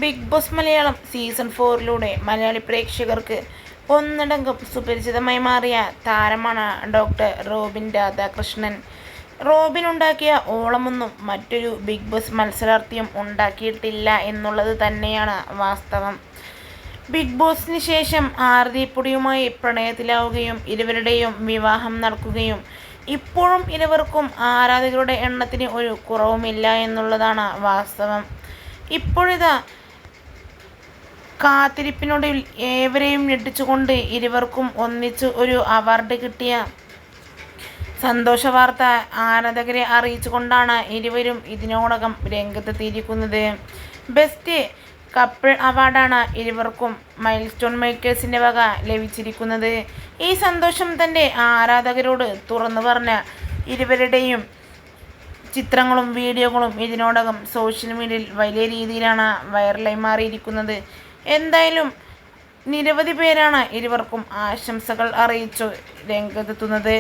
Big Boss Malayalam season 4 Malayali പ്രേക്ഷകർക്ക് ഒന്നടങ്കം സുപരിചിതമായി മാറിയ താരമാണ് ഡോക്ടർ റോബിൻ രാധാകൃഷ്ണൻ. റോബിൻ ഉണ്ടാക്കിയ ഓളമൊന്നും മറ്റൊരു ബിഗ് ബോസ് മത്സരാർത്ഥിയും ഉണ്ടാക്കിയിട്ടില്ല എന്നുള്ളത് തന്നെയാണ് വാസ്തവം. ബിഗ് ബോസിന് ശേഷം ആരതിപ്പൊടിയുമായി പ്രണയത്തിലാവുകയും ഇരുവരുടെയും വിവാഹം നടക്കുകയും ഇപ്പോഴും ഇരുവർക്കും ആരാധകരുടെ എണ്ണത്തിന് ഒരു കുറവുമില്ല എന്നുള്ളതാണ് വാസ്തവം. ഇപ്പോഴിതാ കാത്തിരിപ്പിനൊടുവിൽ ഏവരെയും ഞെട്ടിച്ചുകൊണ്ട് ഇരുവർക്കും ഒന്നിച്ച് ഒരു അവാർഡ് കിട്ടിയ സന്തോഷ വാർത്ത ആരാധകരെ അറിയിച്ചുകൊണ്ടാണ് ഇരുവരും ഇതിനോടകം രംഗത്തെത്തിയിരിക്കുന്നത്. ബെസ്റ്റ് കപ്പിൾ അവാർഡാണ് ഇരുവർക്കും മൈൽസ്റ്റോൺ മേക്കേഴ്സിൻ്റെ വക ലഭിച്ചിരിക്കുന്നത്. ഈ സന്തോഷം തൻ്റെ ആരാധകരോട് തുറന്നു പറഞ്ഞ ഇരുവരുടെയും ചിത്രങ്ങളും വീഡിയോകളും ഇതിനോടകം സോഷ്യൽ മീഡിയയിൽ വലിയ രീതിയിലാണ് വൈറലായി മാറിയിരിക്കുന്നത്. എന്തായാലും നിരവധി പേരാണ് ഇരുവർക്കും ആശംസകൾ അറിയിച്ചു രംഗത്തെത്തുന്നത്.